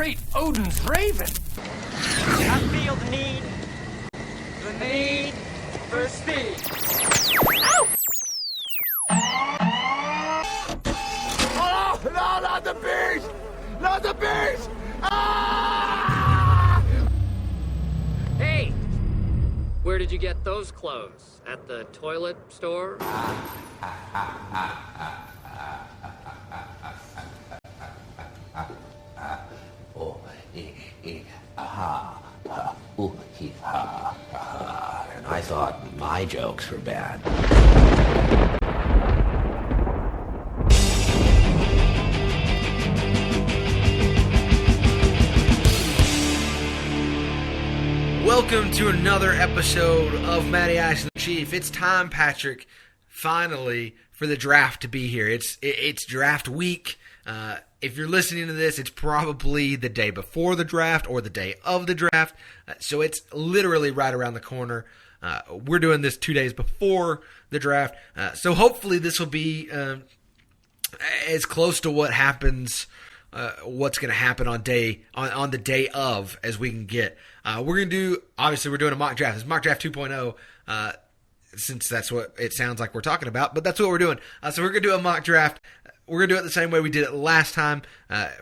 great Odin's raven. I feel the need for speed. Ow! Oh, no, not the beast! Not the beast! Ah! Hey! Where did you get those clothes? At the toilet store? And I thought my jokes were bad. Welcome to another episode of Mattyice and the Chief. It's time, Patrick, finally, for the draft to be here. It's draft week. If you're listening to this, it's probably the day before the draft or the day of the draft. So it's literally right around the corner. We're doing this 2 days before the draft. So hopefully this will be as close to what happens, what's going to happen on the day of as we can get. We're going to do, obviously we're doing a mock draft. It's mock draft 2.0, since that's what it sounds like we're talking about, but that's what we're doing. So we're going to do a mock draft. We're going to do it the same way we did it last time.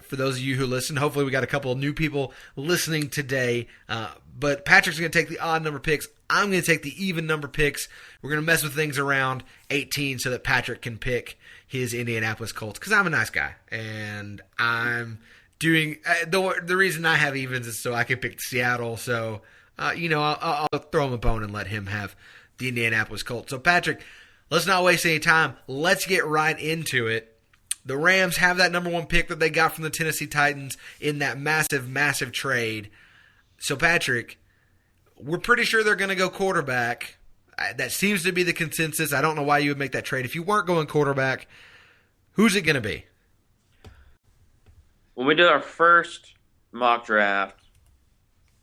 For those of you who listened, hopefully we got a couple of new people listening today. But Patrick's going to take the odd number picks. I'm going to take the even number picks. We're going to mess with things around 18 so that Patrick can pick his Indianapolis Colts, because I'm a nice guy. And I'm doing the reason I have evens is so I can pick Seattle. So, I'll throw him a bone and let him have the Indianapolis Colts. So, Patrick, let's not waste any time. Let's get right into it. The Rams have that number one pick that they got from the Tennessee Titans in that massive, massive trade. So, Patrick, we're pretty sure they're going to go quarterback. That seems to be the consensus. I don't know why you would make that trade. If you weren't going quarterback, who's it going to be? When we did our first mock draft,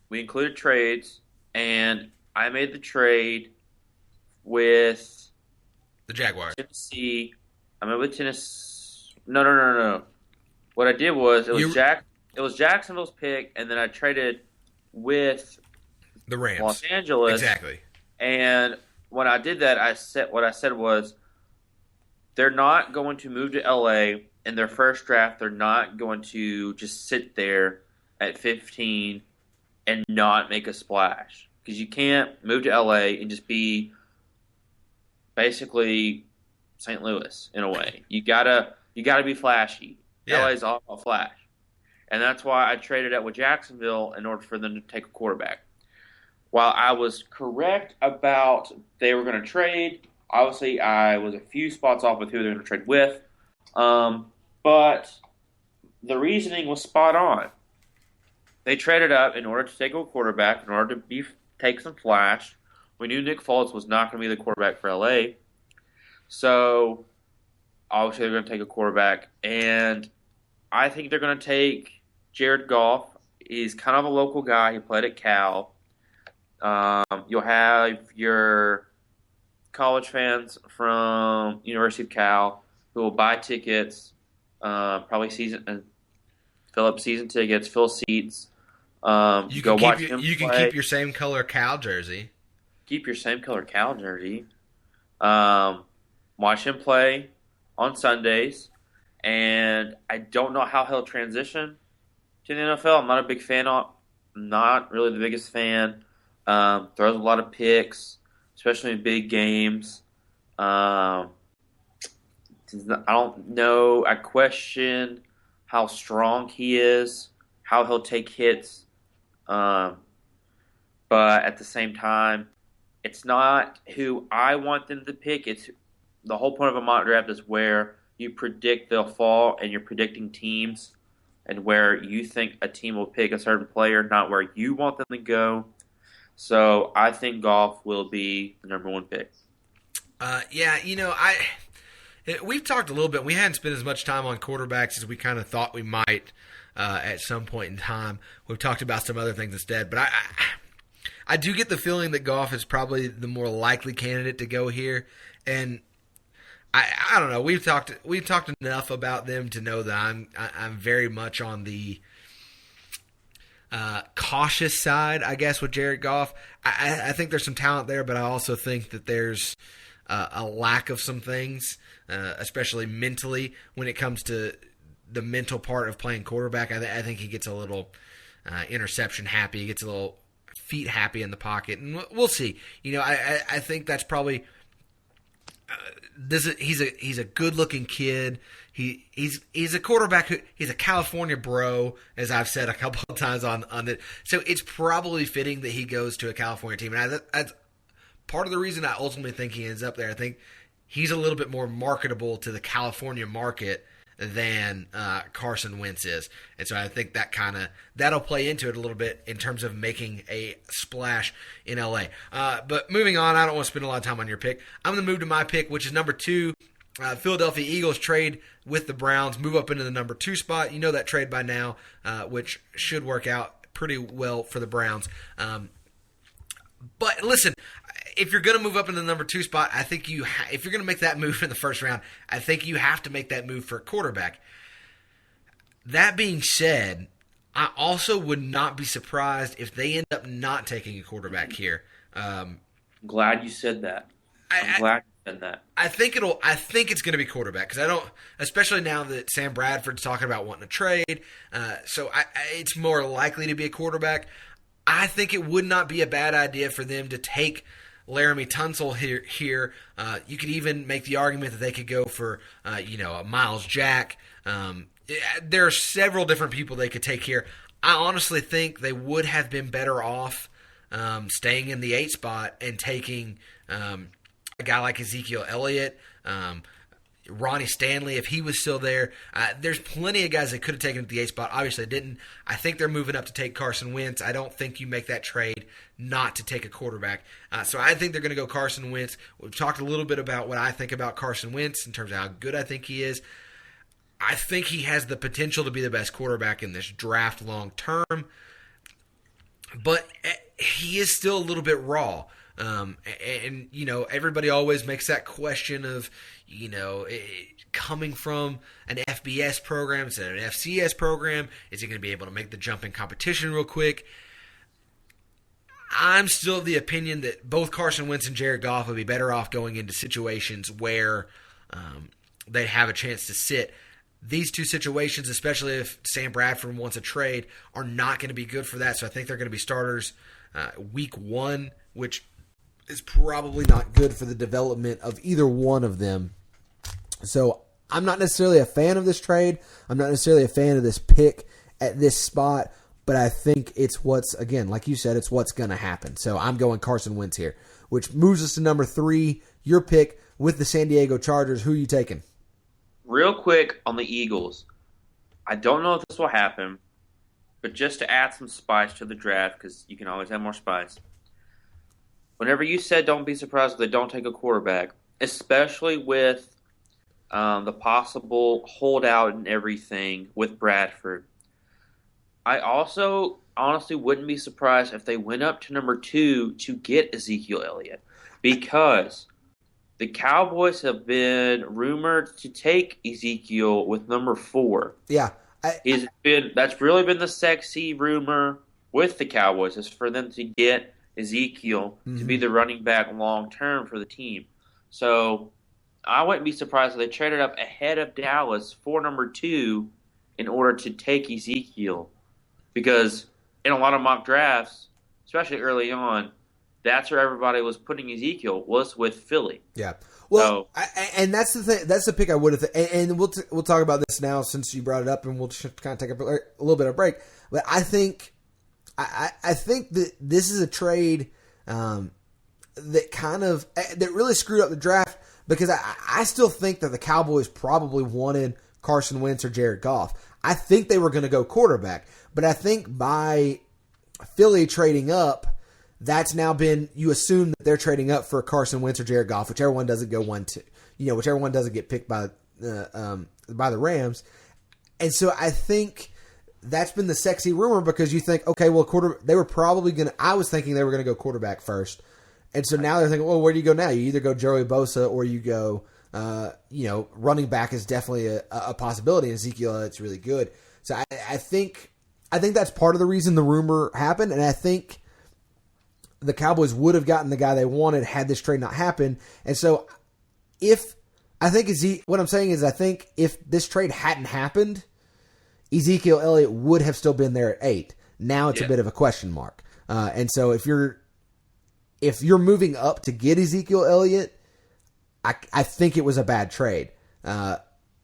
we included trades, and I made the trade with the Jaguars. Tennessee. I made with Tennessee. No. What I did was it was Jacksonville's pick, and then I traded with the Rams, Los Angeles. Exactly. And when I did that, what I said was they're not going to move to LA in their first draft. They're not going to just sit there at 15 and not make a splash, because you can't move to LA and just be basically St. Louis in a way. You gotta be flashy. Yeah. LA's all about flash. And that's why I traded up with Jacksonville in order for them to take a quarterback. While I was correct about they were going to trade, obviously I was a few spots off with who they were going to trade with. But the reasoning was spot on. They traded up in order to take a quarterback, in order to take some flash. We knew Nick Foles was not going to be the quarterback for LA. So obviously they're going to take a quarterback. And I think they're going to take Jared Goff. He's kind of a local guy. He played at Cal. You'll have your college fans from University of Cal who will buy tickets, probably fill up season tickets, fill seats. You can keep your same color Cal jersey. Keep your same color Cal jersey. Watch him play on Sundays, and I don't know how he'll transition to the NFL. I'm not a big fan. I'm not really the biggest fan. Throws a lot of picks, especially in big games. I don't know. I question how strong he is, how he'll take hits. But at the same time, it's not who I want them to pick. It's the whole point of a mock draft is where you predict they'll fall, and you're predicting teams, and where you think a team will pick a certain player, not where you want them to go. So I think Goff will be the number one pick. We've talked a little bit. We hadn't spent as much time on quarterbacks as we kind of thought we might at some point in time. We've talked about some other things instead, but I do get the feeling that Goff is probably the more likely candidate to go here, and I don't know. We've talked enough about them to know that I'm very much on the cautious side, I guess, with Jared Goff. I think there's some talent there, but I also think that there's a lack of some things, especially mentally, when it comes to the mental part of playing quarterback. I think he gets a little interception happy. He gets a little feet happy in the pocket, and we'll see. I think that's probably he's a good looking kid. He's a quarterback he's a California bro, as I've said a couple of times on it. So it's probably fitting that he goes to a California team, and that's part of the reason I ultimately think he ends up there. I think he's a little bit more marketable to the California market than Carson Wentz is. And so I think that'll play into it a little bit in terms of making a splash in LA. But moving on, I don't want to spend a lot of time on your pick. I'm going to move to my pick, which is number 2. Philadelphia Eagles trade with the Browns, move up into the number 2 spot. You know that trade by now, which should work out pretty well for the Browns. But listen, if you're going to move up into the number 2 spot, I think if you're going to make that move in the first round, I think you have to make that move for a quarterback. That being said, I also would not be surprised if they end up not taking a quarterback here. Glad you said that. I'm glad you said that. I think it's going to be quarterback because I don't, especially now that Sam Bradford's talking about wanting to trade. So it's more likely to be a quarterback. I think it would not be a bad idea for them to take Laramie Tunsil here. You could even make the argument that they could go for, a Miles Jack. There are several different people they could take here. I honestly think they would have been better off staying in the 8 spot and taking a guy like Ezekiel Elliott, Ronnie Stanley, if he was still there. There's plenty of guys that could have taken at the 8 spot. Obviously, they didn't. I think they're moving up to take Carson Wentz. I don't think you make that trade not to take a quarterback. So I think they're going to go Carson Wentz. We've talked a little bit about what I think about Carson Wentz in terms of how good I think he is. I think he has the potential to be the best quarterback in this draft long term. But he is still a little bit raw. And everybody always makes that question of, coming from an FBS program instead of an FCS program, is he going to be able to make the jump in competition real quick? I'm still of the opinion that both Carson Wentz and Jared Goff would be better off going into situations where they have a chance to sit. These two situations, especially if Sam Bradford wants a trade, are not going to be good for that. So I think they're going to be starters week 1, which is probably not good for the development of either one of them. So I'm not necessarily a fan of this trade. I'm not necessarily a fan of this pick at this spot, but I think it's what's, again, like you said, it's what's going to happen. So I'm going Carson Wentz here, which moves us to number 3, your pick with the San Diego Chargers. Who are you taking? Real quick on the Eagles. I don't know if this will happen, but just to add some spice to the draft, because you can always have more spice. Whenever you said don't be surprised if they don't take a quarterback, especially with the possible holdout and everything with Bradford, I also honestly wouldn't be surprised if they went up to number 2 to get Ezekiel Elliott, because the Cowboys have been rumored to take Ezekiel with number 4. Yeah. That's really been the sexy rumor with the Cowboys, is for them to get Ezekiel to be the running back long term for the team. So I wouldn't be surprised if they traded up ahead of Dallas for number 2 in order to take Ezekiel, because in a lot of mock drafts, especially early on, that's where everybody was putting Ezekiel, was with Philly. Yeah. Well, and that's the thing. That's the pick I would have. And we'll talk about this now since you brought it up, and we'll just kind of take a little bit of a break. But I think that this is a trade that really screwed up the draft, because I still think that the Cowboys probably wanted Carson Wentz or Jared Goff. I think they were going to go quarterback, but I think by Philly trading up, that's now been, you assume that they're trading up for Carson Wentz or Jared Goff, whichever one doesn't go 1-2, whichever one doesn't get picked by the Rams. And so I think that's been the sexy rumor, because you think, okay, well, they were probably going to, I was thinking they were going to go quarterback first. And so now they're thinking, well, where do you go now? You either go Joey Bosa or you go, running back is definitely a possibility. And Ezekiel, it's really good. So I think that's part of the reason the rumor happened, and I think the Cowboys would have gotten the guy they wanted had this trade not happened. And so, what I'm saying is, I think if this trade hadn't happened, Ezekiel Elliott would have still been there at 8. Now it's a bit of a question mark. And so if you're moving up to get Ezekiel Elliott, I think it was a bad trade.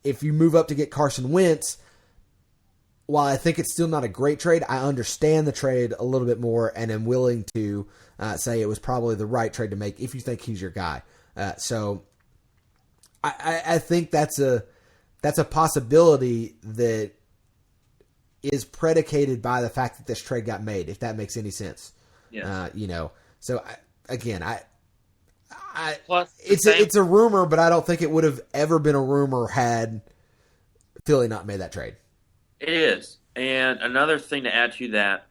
If you move up to get Carson Wentz, while I think it's still not a great trade, I understand the trade a little bit more and am willing to say it was probably the right trade to make if you think he's your guy. So I think that's a possibility that is predicated by the fact that this trade got made, if that makes any sense. Yeah. So Plus, it's a rumor, but I don't think it would have ever been a rumor had Philly not made that trade. It is. And another thing to add to that,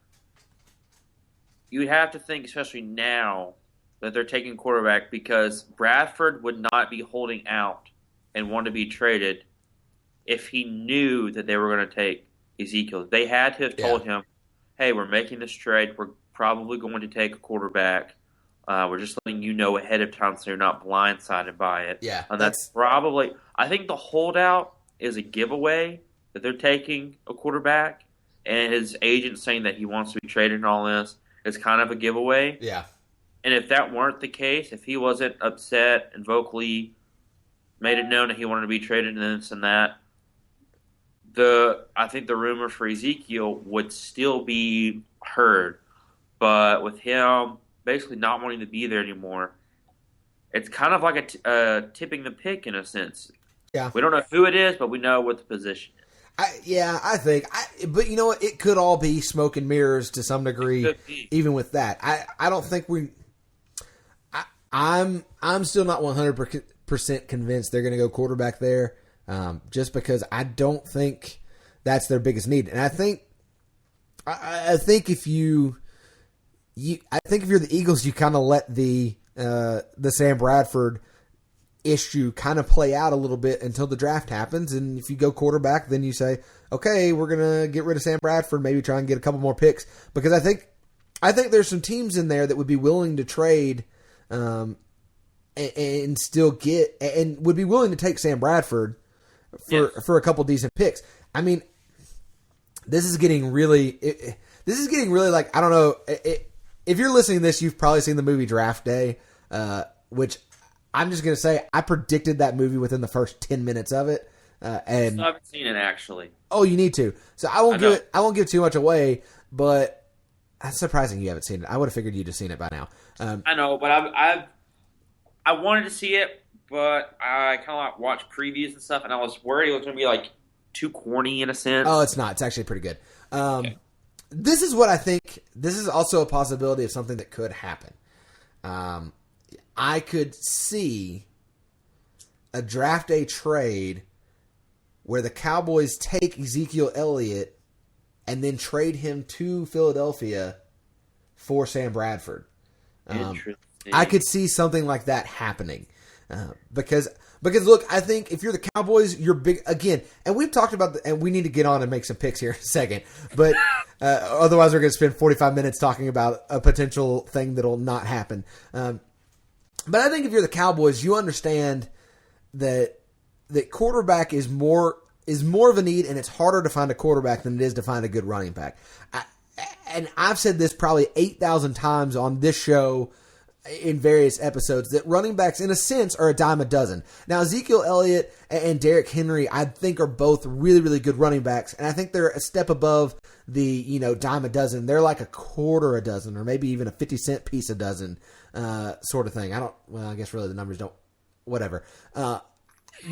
you would have to think, especially now, that they're taking quarterback, because Bradford would not be holding out and want to be traded if he knew that they were going to take Ezekiel. They had to have told him, hey, we're making this trade. We're probably going to take a quarterback. We're just letting you know ahead of time so you're not blindsided by it. Yeah. And that's probably – I think the holdout is a giveaway that they're taking a quarterback, and his agent saying that he wants to be traded and all this is kind of a giveaway. Yeah. And if that weren't the case, if he wasn't upset and vocally made it known that he wanted to be traded and this and that, I think the rumor for Ezekiel would still be heard. But with him basically not wanting to be there anymore, it's kind of like a tipping the pick in a sense. Yeah. We don't know who it is, but we know what the position is. I think. But you know what? It could all be smoke and mirrors to some degree, even with that. I don't think we. I'm still not 100% convinced they're going to go quarterback there, just because I don't think that's their biggest need. And I think if you're the Eagles, you kind of let the Sam Bradford issue kind of play out a little bit until the draft happens. And if you go quarterback, then you say, okay, we're going to get rid of Sam Bradford, maybe try and get a couple more picks. Because I think there's some teams in there that would be willing to trade and still get, and would be willing to take Sam Bradford for a couple decent picks. I mean, this is getting really like, I don't know, if you're listening to this, you've probably seen the movie Draft Day, which I'm just going to say, I predicted that movie within the first 10 minutes of it. And I haven't seen it, actually. Oh, you need to. So I won't give too much away, but that's surprising you haven't seen it. I would have figured you'd have seen it by now. I know, but I wanted to see it, but I kind of like watched previews and stuff, and I was worried it was going to be like too corny in a sense. Oh, it's not. It's actually pretty good. Okay. This is what I think. This is also a possibility of something that could happen. I could see a draft day trade where the Cowboys take Ezekiel Elliott and then trade him to Philadelphia for Sam Bradford. Interesting. I could see something like that happening. Because look, I think if you're the Cowboys, you're big again, and we've talked about and we need to get on and make some picks here in a second. But otherwise, we're going to spend 45 minutes talking about a potential thing that'll not happen. But I think if you're the Cowboys, you understand that quarterback is more of a need, and it's harder to find a quarterback than it is to find a good running back. And I've said this probably 8,000 times on this show in various episodes, that running backs, in a sense, are a dime a dozen. Now, Ezekiel Elliott and Derrick Henry, I think, are both really, really good running backs, and I think they're a step above the dime a dozen. They're like a quarter a dozen, or maybe even a 50-cent piece a dozen sort of thing. I guess really the numbers don't, whatever.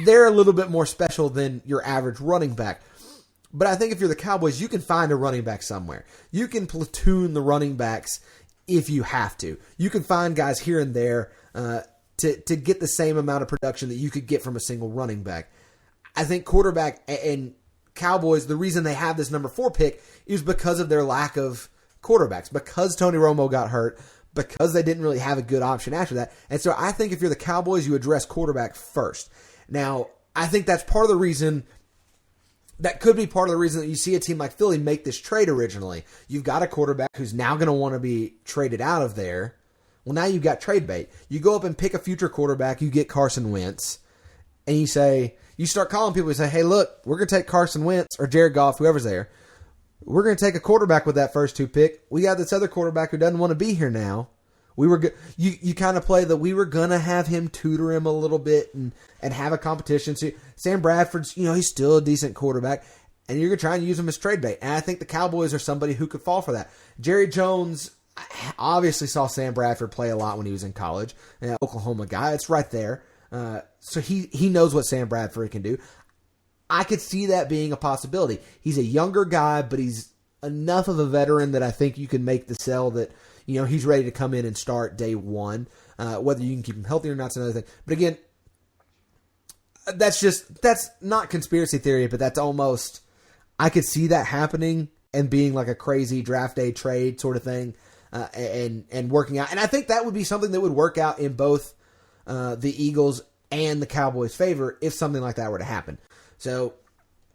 They're a little bit more special than your average running back. But I think if you're the Cowboys, you can find a running back somewhere. You can platoon the running backs if you have to. You can find guys here and there to get the same amount of production that you could get from a single running back. I think quarterback and Cowboys, the reason they have this number 4 pick is because of their lack of quarterbacks, because Tony Romo got hurt, because they didn't really have a good option after that. And so I think if you're the Cowboys, you address quarterback first. Now, I think that's part of the reason that could be part of the reason that you see a team like Philly make this trade originally. You've got a quarterback who's now going to want to be traded out of there. Well, now you've got trade bait. You go up and pick a future quarterback, you get Carson Wentz, and you start calling people and say, hey, look, we're going to take Carson Wentz or Jared Goff, whoever's there. We're going to take a quarterback with that first 2 pick. We got this other quarterback who doesn't want to be here now. You kind of play that we were going to have him tutor him a little bit and have a competition. So Sam Bradford's, he's still a decent quarterback, and you're going to try and use him as trade bait. And I think the Cowboys are somebody who could fall for that. Jerry Jones obviously saw Sam Bradford play a lot when he was in college. Oklahoma guy, it's right there. So he knows what Sam Bradford can do. I could see that being a possibility. He's a younger guy, but he's enough of a veteran that I think you can make the sell that, he's ready to come in and start day one. Whether you can keep him healthy or not is another thing. But again, that's not conspiracy theory, but that's almost, I could see that happening and being like a crazy draft day trade sort of thing, and working out. And I think that would be something that would work out in both the Eagles and the Cowboys' favor if something like that were to happen. So,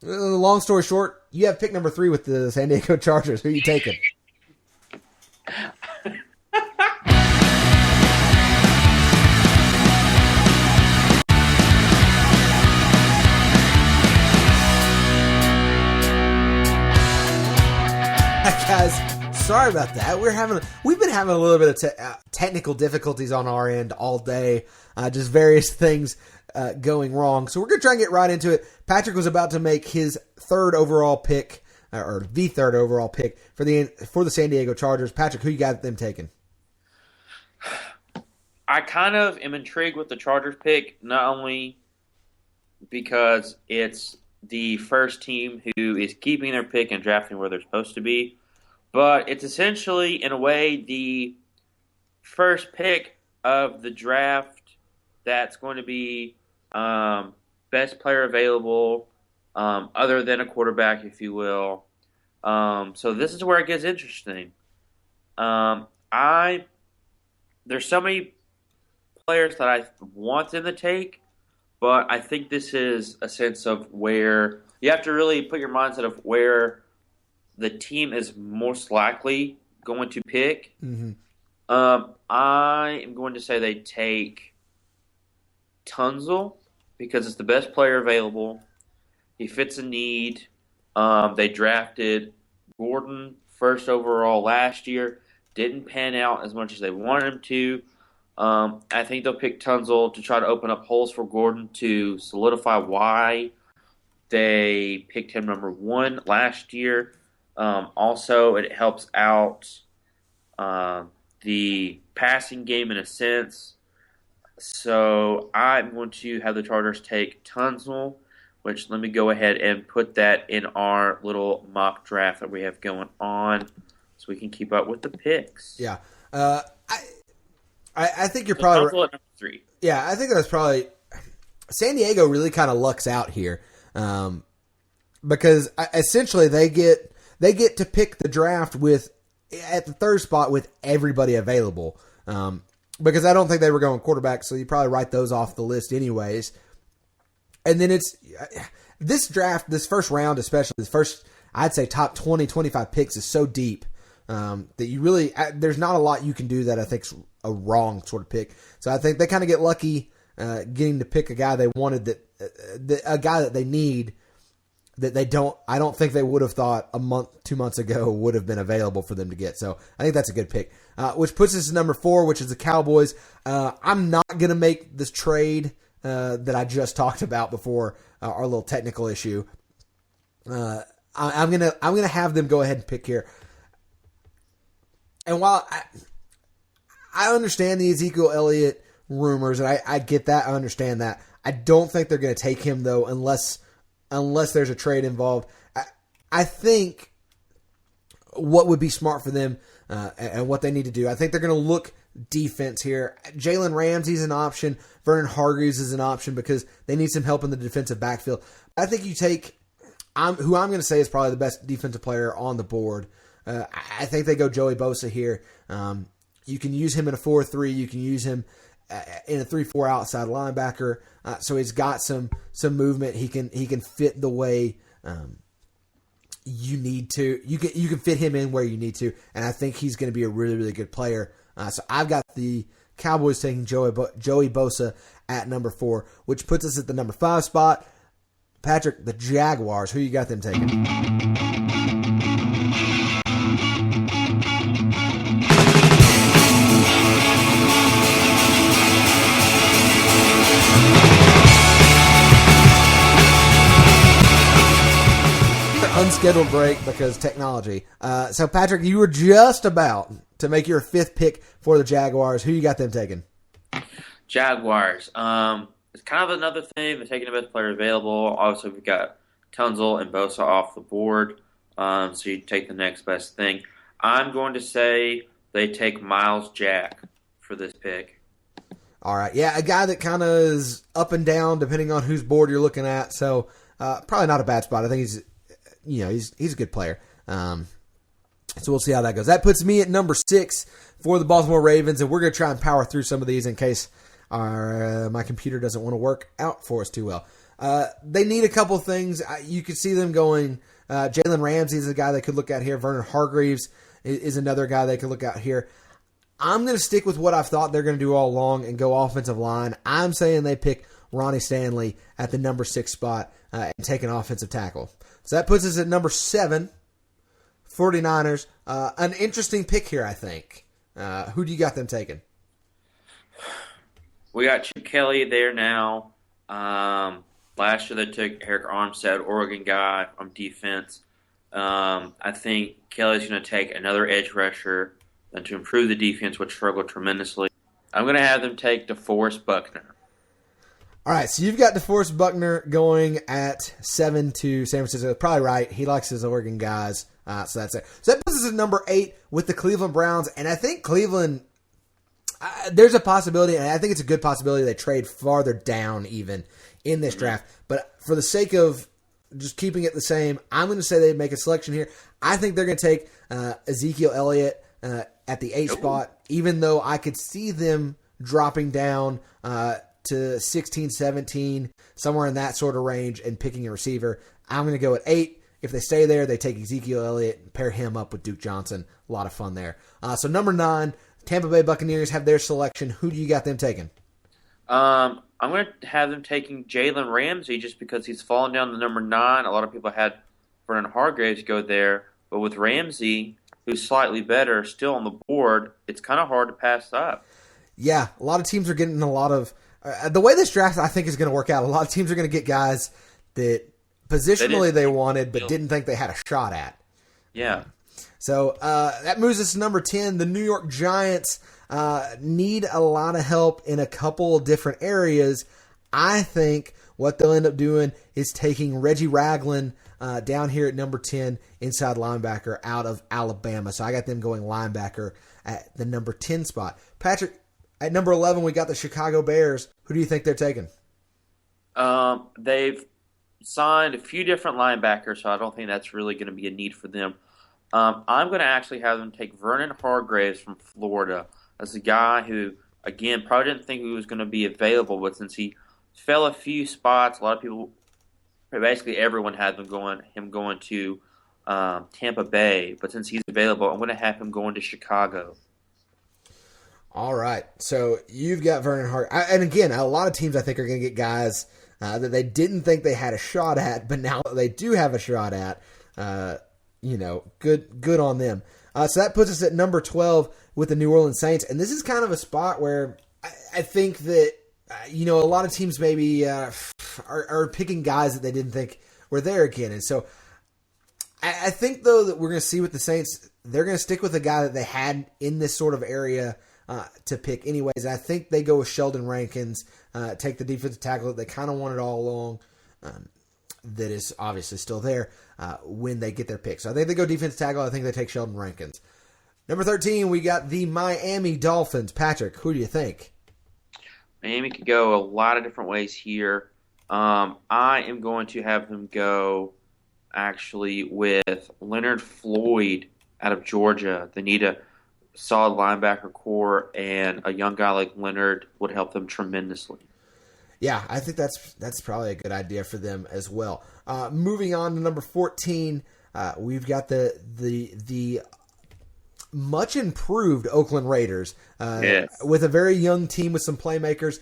long story short, you have pick number 3 with the San Diego Chargers. Who are you taking? Guys, sorry about that. We've been having a little bit of technical difficulties on our end all day. Just various things going wrong. So we're going to try and get right into it. Patrick was about to make his 3rd overall pick, or the 3rd overall pick for the San Diego Chargers. Patrick, who you got them taking? I kind of am intrigued with the Chargers pick, not only because it's the first team who is keeping their pick and drafting where they're supposed to be, but it's essentially, in a way, the first pick of the draft that's going to be best player available, other than a quarterback, if you will. So this is where it gets interesting. There's so many players that I want them to take, but I think this is a sense of where you have to really put your mindset of where the team is most likely going to pick. Mm-hmm. I am going to say they take Tunzel because it's the best player available. He fits a need. They drafted Gordon 1st overall last year. Didn't pan out as much as they wanted him to. I think they'll pick Tunzel to try to open up holes for Gordon to solidify why they picked him number 1 last year. Also, it helps out the passing game in a sense. So I'm going to have the Chargers take Tunzel, which let me go ahead and put that in our little mock draft that we have going on so we can keep up with the picks. Yeah. I think you're probably Tunzel at number 3. Yeah, I think that's probably San Diego really kind of lucks out here, because essentially they get to pick the draft at the 3rd spot with everybody available. Because I don't think they were going quarterback, so you probably write those off the list anyways. And then it's this draft, this first round, especially this first, I'd say top 20, 25 picks is so deep that you really, there's not a lot you can do that I think's a wrong sort of pick. So I think they kind of get lucky getting to pick a guy they wanted, a guy that they need, that I don't think they would have thought a month, 2 months ago would have been available for them to get. So I think that's a good pick. Which puts us at number 4, which is the Cowboys. I'm not going to make this trade that I just talked about before our little technical issue. I'm gonna have them go ahead and pick here. And while I understand the Ezekiel Elliott rumors, and I get that, I understand that. I don't think they're going to take him though, unless there's a trade involved. I think what would be smart for them and what they need to do, I think they're going to look defense here. Jalen Ramsey's an option. Vernon Hargreaves is an option because they need some help in the defensive backfield. I think you take who I'm going to say is probably the best defensive player on the board. I think they go Joey Bosa here. You can use him in a 4-3. You can use him in a 3-4 outside linebacker. So he's got some movement. He can fit the way you can fit him in where you need to, and I think he's going to be a really, really good player. So I've got the Cowboys taking Joey Bosa at number 4, which puts us at the number 5 spot. Patrick, the Jaguars, who you got them taking? Unscheduled break because technology. So, Patrick, you were just about to make your 5th pick for the Jaguars. Who you got them taking? Jaguars. It's kind of another thing. They're taking the best player available. Obviously, we've got Tunzel and Bosa off the board. So you take the next best thing. I'm going to say they take Miles Jack for this pick. All right. Yeah, a guy that kind of is up and down depending on whose board you're looking at. So, probably not a bad spot. I think he's a good player. So we'll see how that goes. That puts me at number 6 for the Baltimore Ravens, and we're going to try and power through some of these in case my computer doesn't want to work out for us too well. They need a couple things. You could see them going. Jalen Ramsey is a guy they could look at here. Vernon Hargreaves is another guy they could look at here. I'm going to stick with what I've thought they're going to do all along and go offensive line. I'm saying they pick Ronnie Stanley at the number 6 spot and take an offensive tackle. So that puts us at number 7, 49ers. An interesting pick here, I think. Who do you got them taking? We got Chip Kelly there now. Last year they took Eric Armstead, Oregon guy on defense. I think Kelly's going to take another edge rusher and to improve the defense, which struggled tremendously. I'm going to have them take DeForest Buckner. All right, so you've got DeForest Buckner going at 7 to San Francisco. Probably right. He likes his Oregon guys, so that's it. So that puts us at number 8 with the Cleveland Browns, and I think Cleveland, there's a possibility, and I think it's a good possibility they trade farther down even in this draft. But for the sake of just keeping it the same, I'm going to say they make a selection here. I think they're going to take Ezekiel Elliott at the 8 spot, even though I could see them dropping down to 16, 17, somewhere in that sort of range and picking a receiver. I'm going to go at 8. If they stay there, they take Ezekiel Elliott and pair him up with Duke Johnson. A lot of fun there. So number 9, Tampa Bay Buccaneers have their selection. Who do you got them taking? I'm going to have them taking Jalen Ramsey just because he's fallen down to number 9. A lot of people had Vernon Hargreaves go there. But with Ramsey, who's slightly better, still on the board, it's kind of hard to pass up. Yeah, a lot of teams are getting a lot of the way this draft, I think, is going to work out. A lot of teams are going to get guys that positionally they wanted but didn't think they had a shot at. Yeah. So that moves us to number 10. The New York Giants need a lot of help in a couple different areas. I think what they'll end up doing is taking Reggie Ragland down here at number 10, inside linebacker out of Alabama. So I got them going linebacker at the number 10 spot. Patrick, at number 11, we got the Chicago Bears. Who do you think they're taking? They've signed a few different linebackers, so I don't think that's really going to be a need for them. I'm going to actually have them take Vernon Hargreaves from Florida. That's a guy who, again, probably didn't think he was going to be available, but since he fell a few spots, a lot of people, basically everyone had him going to Tampa Bay. But since he's available, I'm going to have him going to Chicago. All right. So you've got Vernon Hargreaves. And again, a lot of teams I think are going to get guys that they didn't think they had a shot at, but now that they do have a shot at, good on them. So that puts us at number 12 with the New Orleans Saints. And this is kind of a spot where I think that, a lot of teams maybe are picking guys that they didn't think were there again. And so I think, though, that we're going to see with the Saints, they're going to stick with a guy that they had in this sort of area to pick anyways. I think they go with Sheldon Rankins, take the defensive tackle that they kind of wanted all along, that is obviously still there when they get their pick. So I think they go defensive tackle. I think they take Sheldon Rankins. Number 13, we got the Miami Dolphins. Patrick, who do you think? Miami could go a lot of different ways here. I am going to have them go actually with Leonard Floyd out of Georgia. They need a solid linebacker core, and a young guy like Leonard would help them tremendously. Yeah, I think that's probably a good idea for them as well. Moving on to number 14, we've got the much improved Oakland Raiders with a very young team with some playmakers.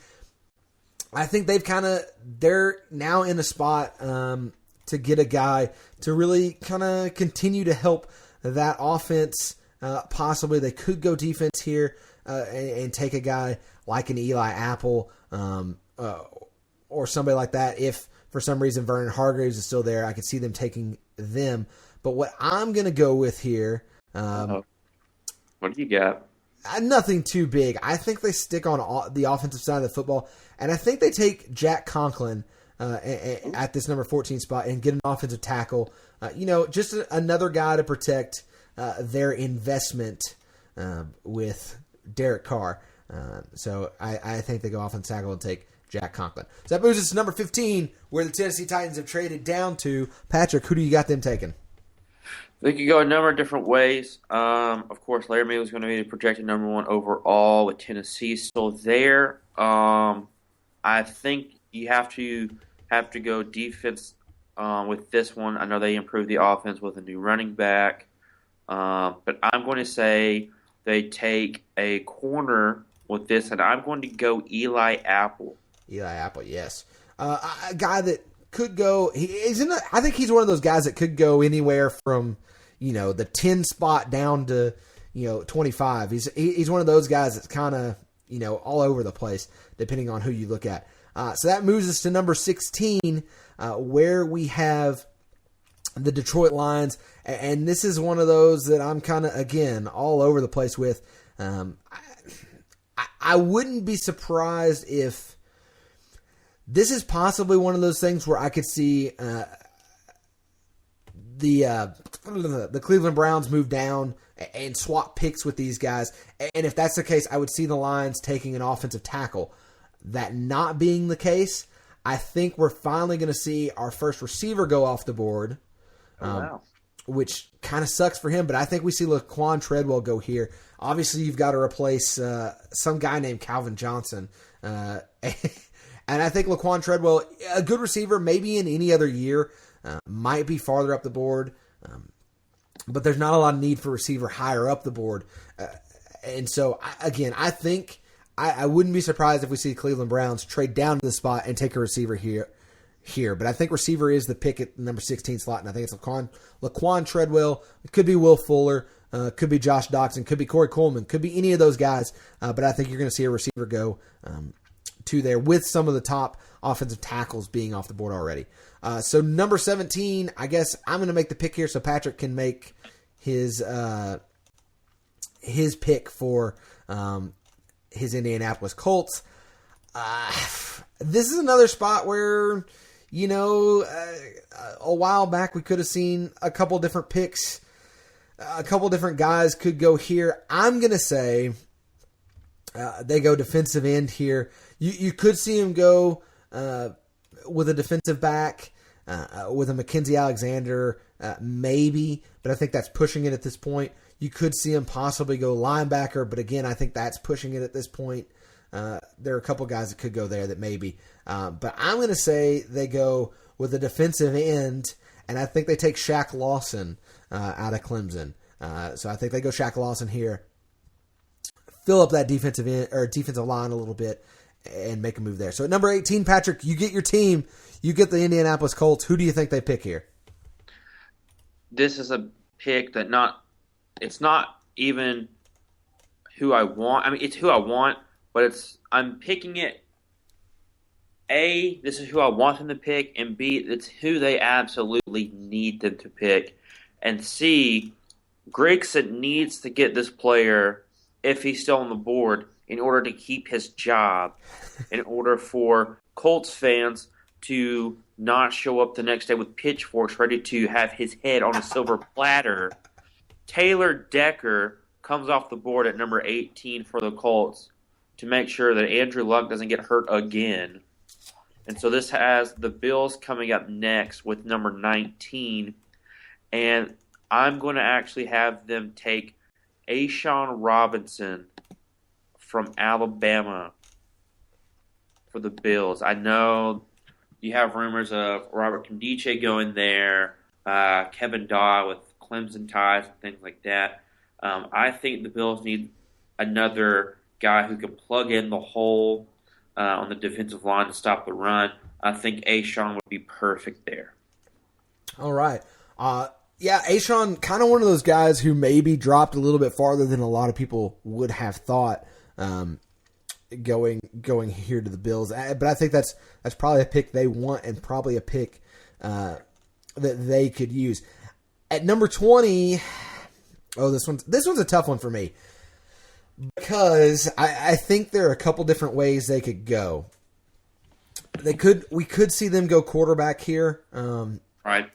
I think they're now in a spot to get a guy to really kind of continue to help that offense. Possibly they could go defense here and take a guy like an Eli Apple or somebody like that. If for some reason Vernon Hargreaves is still there, I could see them taking them. But what I'm going to go with here, what do you got? Nothing too big. I think they stick on the offensive side of the football, and I think they take Jack Conklin at this number 14 spot and get an offensive tackle. Just another guy to protect their investment with Derek Carr. So I think they go offensive tackle and take Jack Conklin. So that moves us to number 15, where the Tennessee Titans have traded down to. Patrick, who do you got them taking? They could go a number of different ways. Of course, Laramie was going to be the projected number 1 overall with Tennessee still there. I think you have to go defense with this one. I know they improved the offense with a new running back. But I'm going to say they take a corner with this, and I'm going to go Eli Apple. Eli Apple, yes. A guy that could go. I think he's one of those guys that could go anywhere from the 10 spot down to 25. He's one of those guys that's kind of all over the place depending on who you look at. So that moves us to number 16, where we have the Detroit Lions, and this is one of those that I'm kind of again all over the place with. I wouldn't be surprised if this is possibly one of those things where I could see the Cleveland Browns move down and swap picks with these guys. And if that's the case, I would see the Lions taking an offensive tackle. That not being the case, I think we're finally going to see our first receiver go off the board, which kind of sucks for him. But I think we see Laquan Treadwell go here. Obviously, you've got to replace some guy named Calvin Johnson. And I think Laquan Treadwell, a good receiver, maybe in any other year, might be farther up the board. But there's not a lot of need for receiver higher up the board. And so, I think I wouldn't be surprised if we see Cleveland Browns trade down to the spot and take a receiver here. But I think receiver is the pick at the number 16 slot, and I think it's Laquan Treadwell. It could be Will Fuller. Could be Josh Doxson. Could be Corey Coleman. Could be any of those guys. But I think you're going to see a receiver go to there with some of the top offensive tackles being off the board already. So number 17, I guess I'm going to make the pick here so Patrick can make his pick for his Indianapolis Colts. This is another spot where, a while back we could have seen a couple different picks. A couple different guys could go here. I'm going to say they go defensive end here. You could see him go with a defensive back, with a Mackenzie Alexander, maybe, but I think that's pushing it at this point. You could see him possibly go linebacker, but again, I think that's pushing it at this point. There are a couple guys that could go there that maybe. But I'm going to say they go with a defensive end, and I think they take Shaq Lawson out of Clemson. So I think they go Shaq Lawson here, fill up that defensive end or defensive line a little bit, and make a move there. So at number 18, Patrick, you get your team. You get the Indianapolis Colts. Who do you think they pick here? This is a pick that it's not even who I want. I mean, it's who I want, but I'm picking it. A, this is who I want them to pick, and B, it's who they absolutely need them to pick. And C, Gregson needs to get this player, if he's still on the board, in order to keep his job, in order for Colts fans to not show up the next day with pitchforks ready to have his head on a silver platter. Taylor Decker comes off the board at number 18 for the Colts to make sure that Andrew Luck doesn't get hurt again. And so this has the Bills coming up next with number 19. And I'm going to actually have them take Ashawn Robinson from Alabama for the Bills. I know you have rumors of Robert Kondiche going there, Kevin Dodd with Clemson ties and things like that. I think the Bills need another guy who can plug in the hole on the defensive line to stop the run. I think Ashawn would be perfect there. All right. Yeah, Ashawn, kind of one of those guys who maybe dropped a little bit farther than a lot of people would have thought going here to the Bills. But I think that's probably a pick they want and probably a pick that they could use. At number 20, this one's a tough one for me because I think there are a couple different ways they could go. We could see them go quarterback here. Right.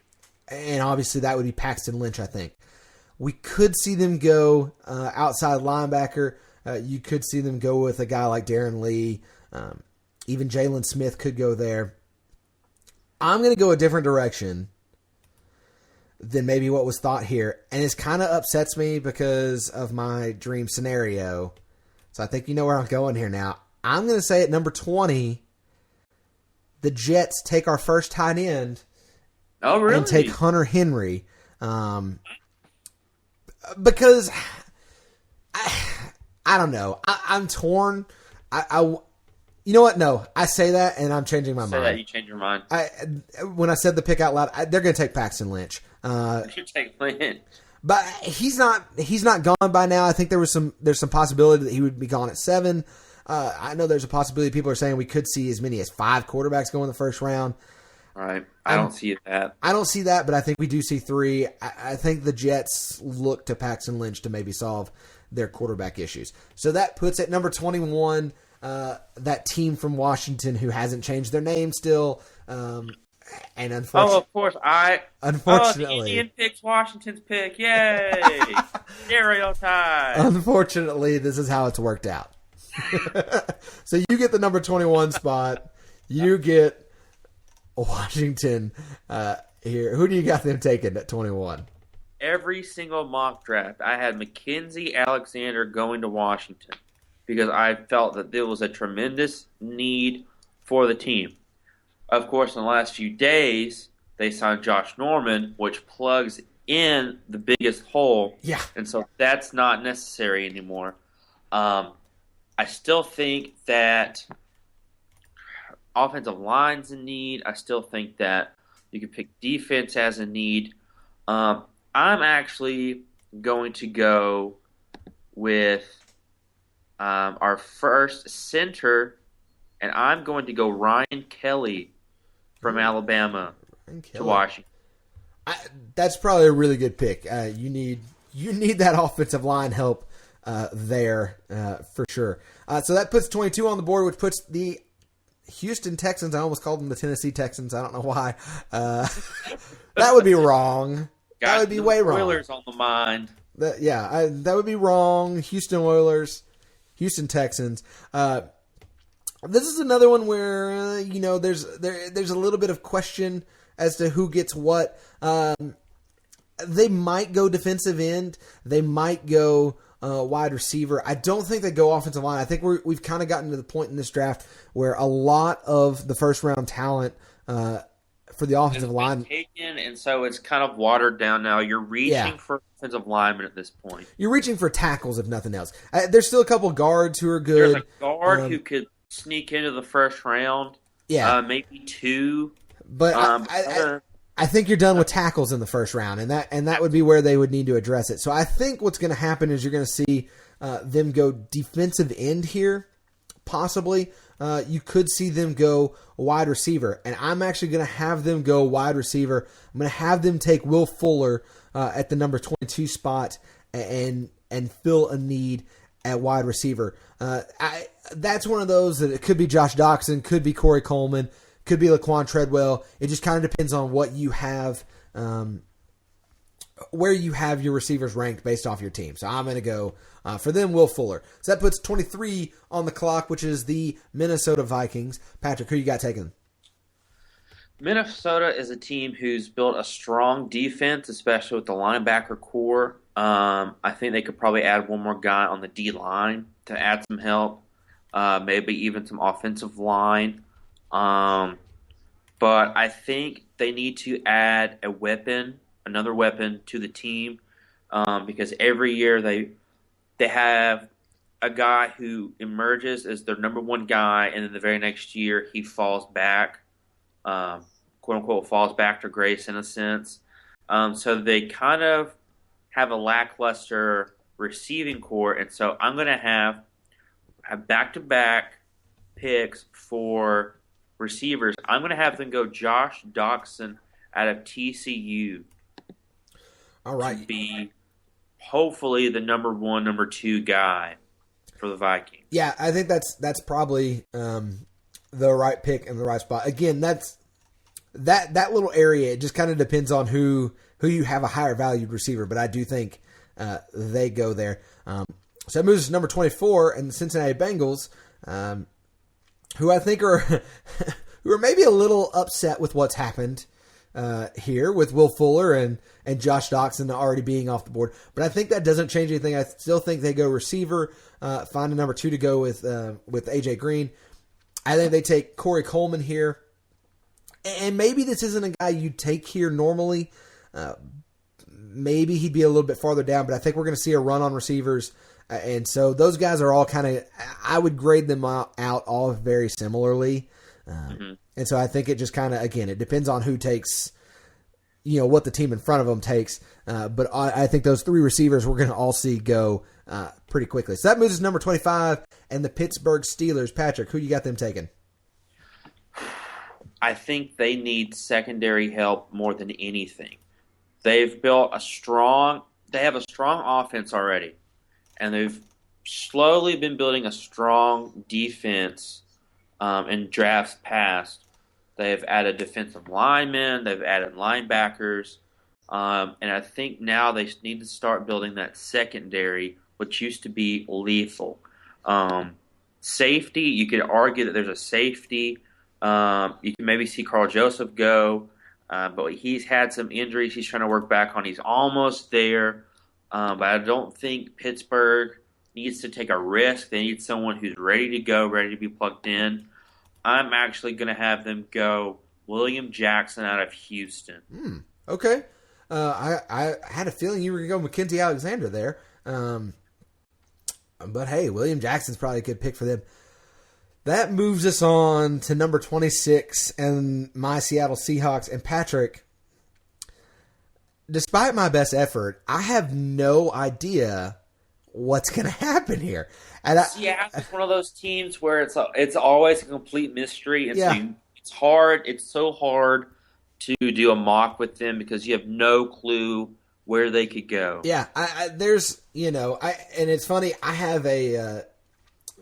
And obviously that would be Paxton Lynch, I think. We could see them go outside linebacker. You could see them go with a guy like Darren Lee. Even Jalen Smith could go there. I'm going to go a different direction than maybe what was thought here. And it kind of upsets me because of my dream scenario. So I think you know where I'm going here now. I'm going to say at number 20, the Jets take our first tight end. Oh, really? And take Hunter Henry. Because I don't know. I'm torn. You know what? No, I say that and I'm changing my mind. Say that, you change your mind. When I said the pick out loud, they're going to take Paxton Lynch. You take Lynch. But he's not gone by now. I think there's some possibility that he would be gone at 7. I know there's a possibility people are saying we could see as many as 5 quarterbacks go in the first round. All right. I don't see that. I don't see that, but I think we do see 3. I think the Jets look to Paxton Lynch to maybe solve their quarterback issues. So that puts at number 21 that team from Washington who hasn't changed their name still. And unfortunately, of course, the Indian picks Washington's pick. Yay! Stereotype. Unfortunately, this is how it's worked out. So you get the number 21 spot. You get Washington here. Who do you got them taking at 21? Every single mock draft, I had Mackenzie Alexander going to Washington because I felt that there was a tremendous need for the team. Of course, in the last few days, they signed Josh Norman, which plugs in the biggest hole. Yeah. And so that's not necessary anymore. I still think that offensive line's in need. I still think that you can pick defense as a need. I'm actually going to go with our first center, and I'm going to go Ryan Kelly from Alabama to Washington. That's probably a really good pick. You need that offensive line help there for sure. So that puts 22 on the board, which puts the Houston Texans. I almost called them the Tennessee Texans. I don't know why. That would be wrong. That would be way wrong. Oilers on the mind. That would be wrong. Houston Oilers, Houston Texans. This is another one where there's a little bit of question as to who gets what. They might go defensive end. They might go wide receiver. I don't think they go offensive line. I think we've kind of gotten to the point in this draft where a lot of the first round talent for the offensive line taken, and so it's kind of watered down now. You're reaching for offensive linemen at this point. You're reaching for tackles, if nothing else. There's still a couple of guards who are good. There's a guard who could sneak into the first round. Yeah, maybe 2. But I think you're done with tackles in the first round, and that would be where they would need to address it. So I think what's going to happen is you're going to see them go defensive end here, possibly. You could see them go wide receiver, and I'm actually going to have them go wide receiver. I'm going to have them take Will Fuller at the number 22 spot and fill a need at wide receiver. That's one of those that it could be Josh Doxson, could be Corey Coleman, could be Laquan Treadwell. It just kind of depends on what you have, where you have your receivers ranked based off your team. So I'm going to go for them, Will Fuller. So that puts 23 on the clock, which is the Minnesota Vikings. Patrick, who you got taking? Minnesota is a team who's built a strong defense, especially with the linebacker core. I think they could probably add one more guy on the D line to add some help. maybe even some offensive line. But I think they need to add another weapon to the team, because every year they have a guy who emerges as their number one guy, and then the very next year he falls back, quote unquote, falls back to grace in a sense. So they kind of have a lackluster receiving core, and so I'm going to have back-to-back picks for receivers. I'm going to have them go Josh Doctson out of TCU. All right. To be hopefully the number one, number two guy for the Vikings. Yeah, I think that's probably the right pick in the right spot. Again, that's that little area. It just kind of depends on who you have a higher valued receiver, but I do think they go there. So that moves to number 24 and the Cincinnati Bengals, who I think are who are maybe a little upset with what's happened here with Will Fuller and Josh Doctson already being off the board. But I think that doesn't change anything. I still think they go receiver, find a number 2 to go with AJ Green. I think they take Corey Coleman here. And maybe this isn't a guy you'd take here normally. Maybe he'd be a little bit farther down, but I think we're going to see a run on receivers. And so those guys are all kind of, I would grade them out all very similarly. And so I think it just kind of, again, it depends on who takes, what the team in front of them takes. But I think those 3 receivers we're going to all see go pretty quickly. So that moves us to number 25 and the Pittsburgh Steelers. Patrick, who you got them taking? I think they need secondary help more than anything. They've built they have a strong offense already, and they've slowly been building a strong defense in drafts past. They've added defensive linemen, they've added linebackers, and I think now they need to start building that secondary, which used to be lethal. Safety, you could argue that there's a safety. You can maybe see Carl Joseph go, but he's had some injuries he's trying to work back on. He's almost there, but I don't think Pittsburgh needs to take a risk. They need someone who's ready to go, ready to be plugged in. I'm actually going to have them go William Jackson out of Houston. Okay. I had a feeling you were going to go Mackenzie Alexander there. But hey, William Jackson's probably a good pick for them. That moves us on to number 26 and my Seattle Seahawks. And Patrick, despite my best effort, I have no idea what's going to happen here. And Seattle's one of those teams where it's always a complete mystery. It's hard. It's so hard to do a mock with them because you have no clue where they could go. Yeah, and it's funny. I have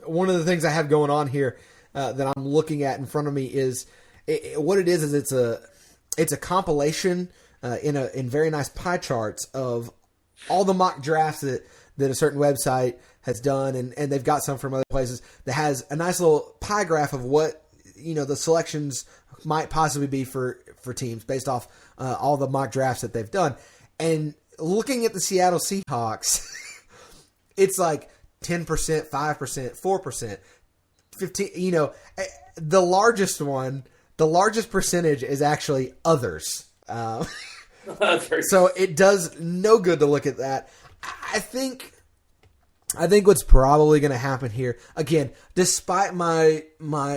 one of the things I have going on here that I'm looking at in front of me is what it is it's a compilation in very nice pie charts of all the mock drafts that a certain website has done, and they've got some from other places that has a nice little pie graph of what the selections might possibly be for teams based off all the mock drafts that they've done. And looking at the Seattle Seahawks, it's like 10%, 5%, 4%, 15%. The largest percentage is actually others. So it does no good to look at that. I think what's probably going to happen here, again, despite my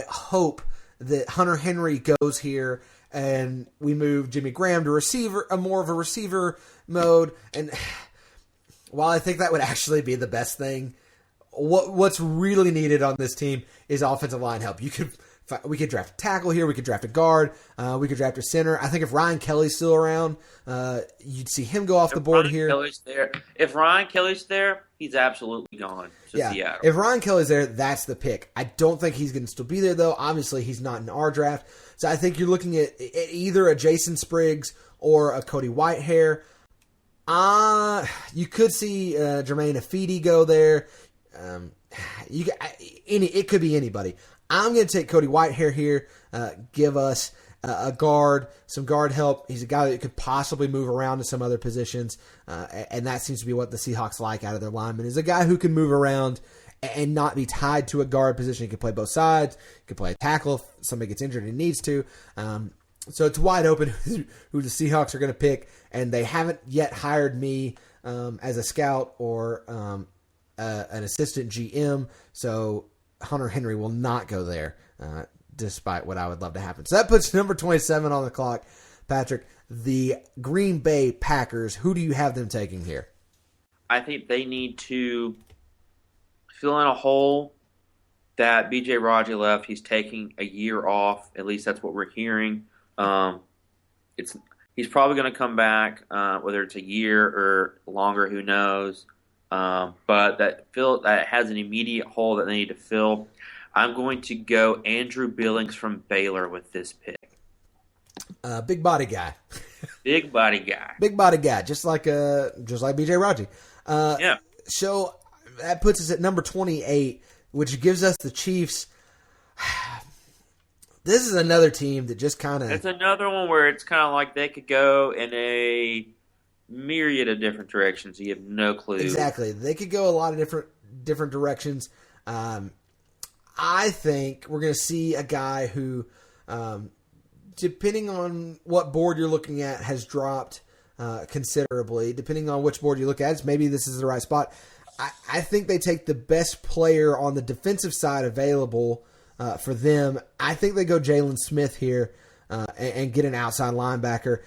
hope that Hunter Henry goes here and we move Jimmy Graham to receiver, more of a receiver mode, and while I think that would actually be the best thing, what's really needed on this team is offensive line help. We could draft a tackle here. We could draft a guard. We could draft a center. I think if Ryan Kelly's still around, you'd see him go off the board here. If Ryan Kelly's there, he's absolutely gone to Seattle. If Ryan Kelly's there, that's the pick. I don't think he's going to still be there, though. Obviously, he's not in our draft. So I think you're looking at either a Jason Spriggs or a Cody Whitehair. You could see Jermaine Afidi go there. It could be anybody. I'm going to take Cody Whitehair here, give us a guard, some guard help. He's a guy that could possibly move around to some other positions, and that seems to be what the Seahawks like out of their linemen, is a guy who can move around and not be tied to a guard position. He can play both sides. He can play a tackle if somebody gets injured and he needs to. So it's wide open who the Seahawks are going to pick, and they haven't yet hired me as a scout or an assistant GM, so Hunter Henry will not go there, despite what I would love to happen. So that puts number 27 on the clock. Patrick, the Green Bay Packers, who do you have them taking here? I think they need to fill in a hole that B.J. Raji left. He's taking a year off. At least that's what we're hearing. He's probably going to come back, whether it's a year or longer, who knows. But that has an immediate hole that they need to fill. I'm going to go Andrew Billings from Baylor with this pick. Big body guy. Big body guy. Big body guy, just like B.J. Raji. Yeah. So that puts us at number 28, which gives us the Chiefs. This is another team that just kind of... It's another one where it's kind of like they could go in a myriad of different directions. You have no clue. Exactly. They could go a lot of different directions. I think we're going to see a guy who, depending on what board you're looking at, has dropped considerably. Depending on which board you look at, maybe this is the right spot. I think they take the best player on the defensive side available for them. I think they go Jalen Smith here and get an outside linebacker.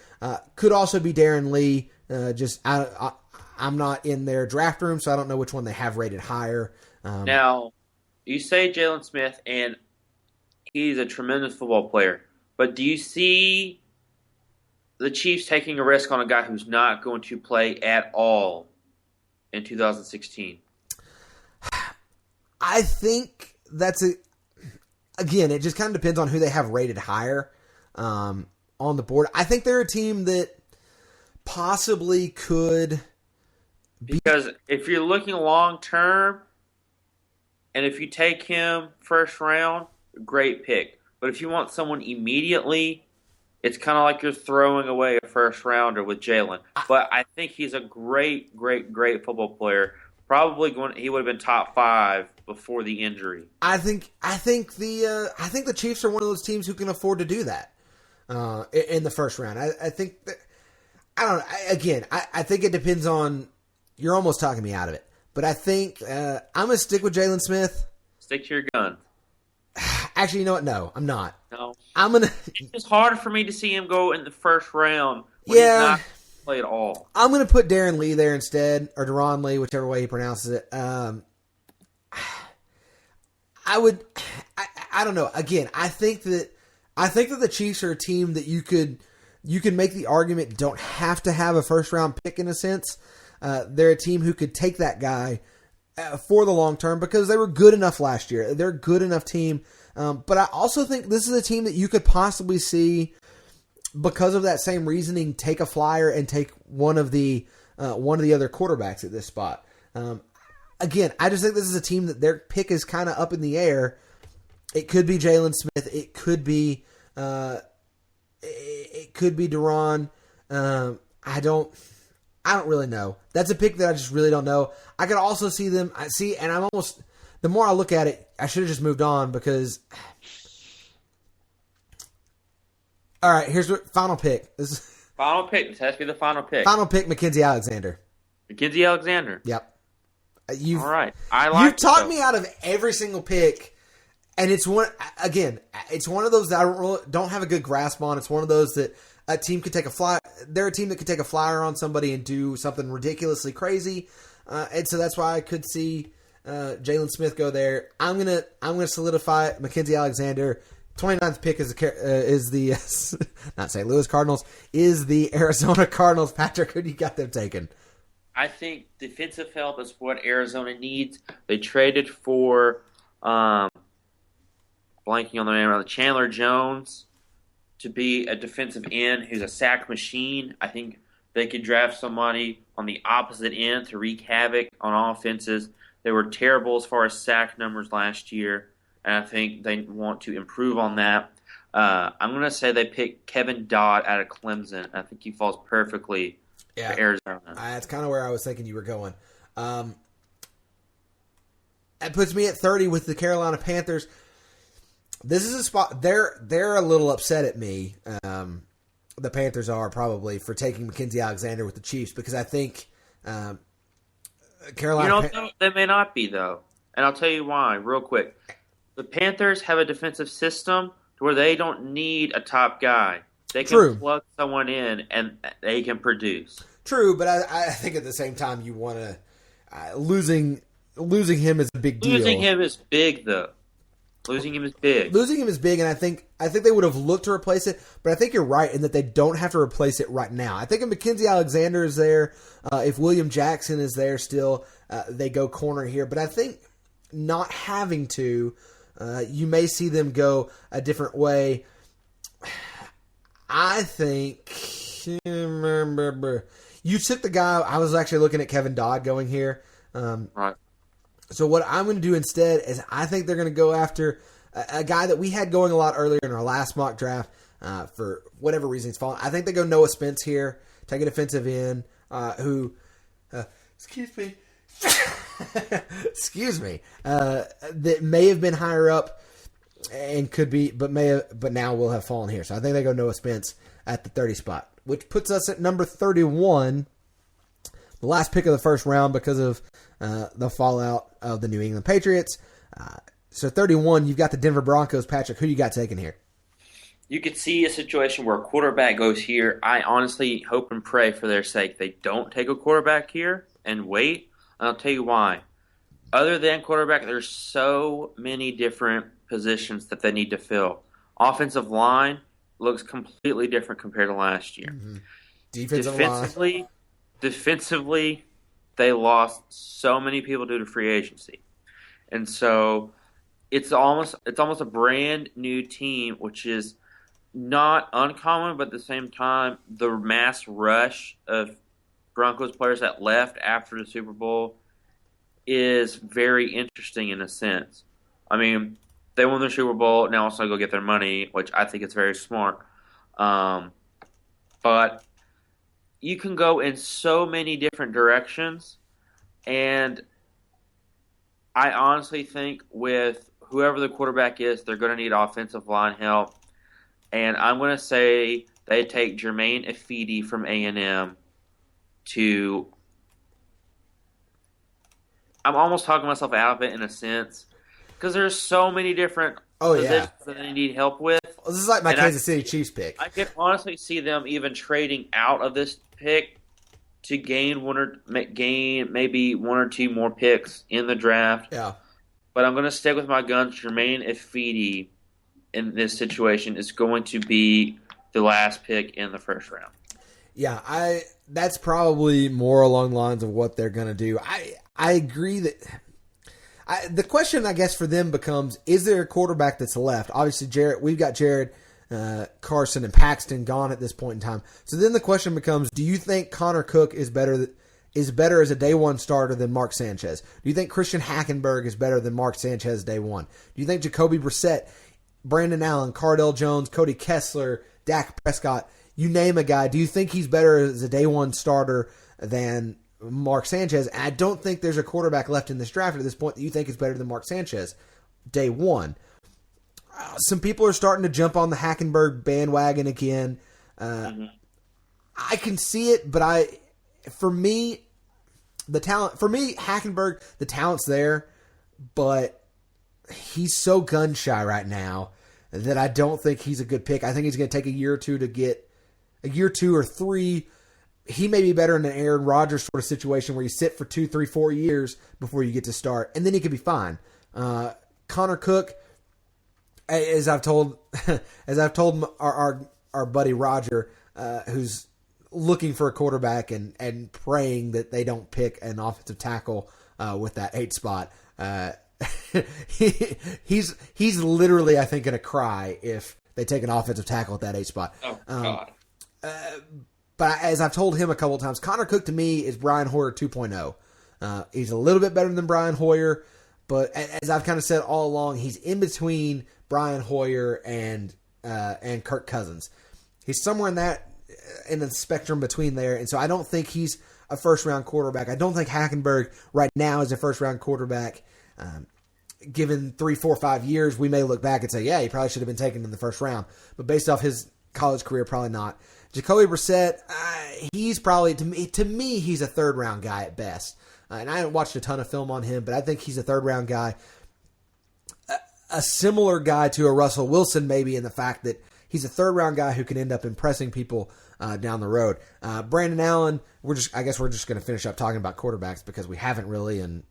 Could also be Darren Lee. I'm not in their draft room, so I don't know which one they have rated higher. Now, you say Jalen Smith, and he's a tremendous football player. But do you see the Chiefs taking a risk on a guy who's not going to play at all in 2016? I think again, it just kind of depends on who they have rated higher on the board. I think they're a team that possibly could be... Because if you're looking long term, and if you take him first round, great pick. But if you want someone immediately, it's kind of like you're throwing away a first rounder with Jalen. But I think he's a great football player. Probably he would have been top 5 before the injury. I think the Chiefs are one of those teams who can afford to do that in the first round. I think that, I don't know. I think it depends on. You're almost talking me out of it, but I think I'm gonna stick with Jalen Smith. Stick to your gun. Actually, you know what? No, I'm not. No, I'm gonna. It's hard for me to see him go in the first round when he's not play at all. I'm going to put Darren Lee there instead, or Deron Lee, whichever way he pronounces it. I don't know. Again, I think that the Chiefs are a team that you could make the argument don't have to have a first round pick in a sense. They're a team who could take that guy for the long term because they were good enough last year. They're a good enough team. But I also think this is a team that you could possibly see, because of that same reasoning, take a flyer and take one of the other quarterbacks at this spot. Again, I just think this is a team that their pick is kind of up in the air. It could be Jalen Smith. It could be Deron. I don't really know. That's a pick that I just really don't know. I could also see them. And I'm almost, the more I look at it, I should have just moved on because. All right, here's what final pick. Final pick. This has to be the final pick. Final pick, Mackenzie Alexander. Mackenzie Alexander. Yep. All right. You've talked me out of every single pick, and it's one of those that I don't have a good grasp on. It's one of those that a team could take a fly. They're a team that could take a flyer on somebody and do something ridiculously crazy, and so that's why I could see Jalen Smith go there. I'm gonna solidify Mackenzie Alexander. 29th pick is the not St. Louis Cardinals, is the Arizona Cardinals. Patrick, who do you got them taking? I think defensive help is what Arizona needs. They traded for blanking on the name of Chandler Jones to be a defensive end who's a sack machine. I think they could draft somebody on the opposite end to wreak havoc on offenses. They were terrible as far as sack numbers last year, and I think they want to improve on that. I'm going to say they pick Kevin Dodd out of Clemson. I think he falls perfectly for Arizona. That's kind of where I was thinking you were going. That puts me at 30 with the Carolina Panthers. This is a spot they're a little upset at me. The Panthers are probably for taking Mackenzie Alexander with the Chiefs because I think Carolina. They may not be though, and I'll tell you why real quick. The Panthers have a defensive system to where they don't need a top guy. They can plug someone in and they can produce. True, but I think at the same time you want to losing him is a big deal. Losing him is big though. Losing him is big. Losing him is big, and I think they would have looked to replace it, but I think you're right in that they don't have to replace it right now. I think if Mackenzie Alexander is there, if William Jackson is there still, they go corner here. But I think not having to, you may see them go a different way. I think you took the guy. I was actually looking at Kevin Dodd going here. Right. So what I'm going to do instead is I think they're going to go after a guy that we had going a lot earlier in our last mock draft for whatever reason he's fallen. I think they go Noah Spence here, take a defensive end who, excuse me, that may have been higher up and could be, but now will have fallen here. So I think they go Noah Spence at the 30 spot, which puts us at number 31. The last pick of the first round because of the fallout of the New England Patriots. So 31, you've got the Denver Broncos. Patrick, who you got taking here? You could see a situation where a quarterback goes here. I honestly hope and pray for their sake they don't take a quarterback here and wait. And I'll tell you why. Other than quarterback, there's so many different positions that they need to fill. Offensive line looks completely different compared to last year. Mm-hmm. Defensively, they lost so many people due to free agency. And so it's almost a brand new team, which is not uncommon, but at the same time, the mass rush of Broncos players that left after the Super Bowl is very interesting in a sense. I mean, they won the Super Bowl, now also go get their money, which I think is very smart. But you can go in so many different directions, and I honestly think with whoever the quarterback is, they're going to need offensive line help. And I'm going to say they take Jermaine Ifedi from A&M to – I'm almost talking myself out of it in a sense because there's so many different positions that they need help with. Well, this is like my Kansas City Chiefs pick. I can honestly see them even trading out of this pick to gain maybe one or two more picks in the draft. Yeah. But I'm going to stick with my guns. Jermaine Ifedi in this situation is going to be the last pick in the first round. Yeah, that's probably more along the lines of what they're going to do. I agree that the question, I guess, for them becomes, is there a quarterback that's left? Obviously, we've got Jared, Carson, and Paxton gone at this point in time. So then the question becomes, do you think Connor Cook is better as a day one starter than Mark Sanchez? Do you think Christian Hackenberg is better than Mark Sanchez day one? Do you think Jacoby Brissett, Brandon Allen, Cardell Jones, Cody Kessler, Dak Prescott, you name a guy, do you think he's better as a day one starter than Mark Sanchez? And I don't think there's a quarterback left in this draft at this point that you think is better than Mark Sanchez day one. Some people are starting to jump on the Hackenberg bandwagon again. I can see it, but Hackenberg, the talent's there, but he's so gun shy right now that I don't think he's a good pick. I think he's going to take a year or three. He may be better in an Aaron Rodgers sort of situation where you sit for 2, 3, 4 years before you get to start, and then he could be fine. Connor Cook, as I've told our buddy Roger, who's looking for a quarterback and praying that they don't pick an offensive tackle with that 8 spot. He's literally, I think, going to cry if they take an offensive tackle at that 8 spot. Oh God. But as I've told him a couple of times, Connor Cook to me is Brian Hoyer 2.0. He's a little bit better than Brian Hoyer, but as I've kind of said all along, he's in between Brian Hoyer and Kirk Cousins. He's somewhere in the spectrum between there, and so I don't think he's a first-round quarterback. I don't think Hackenberg right now is a first-round quarterback. Given 3, 4, 5 years, we may look back and say, yeah, he probably should have been taken in the first round. But based off his college career, probably not. Jacoby Brissett, he's probably, to me, he's a third-round guy at best. And I haven't watched a ton of film on him, but I think he's a third-round guy. A similar guy to a Russell Wilson, maybe, in the fact that he's a third-round guy who can end up impressing people down the road. Brandon Allen, I guess we're just going to finish up talking about quarterbacks because we haven't really, and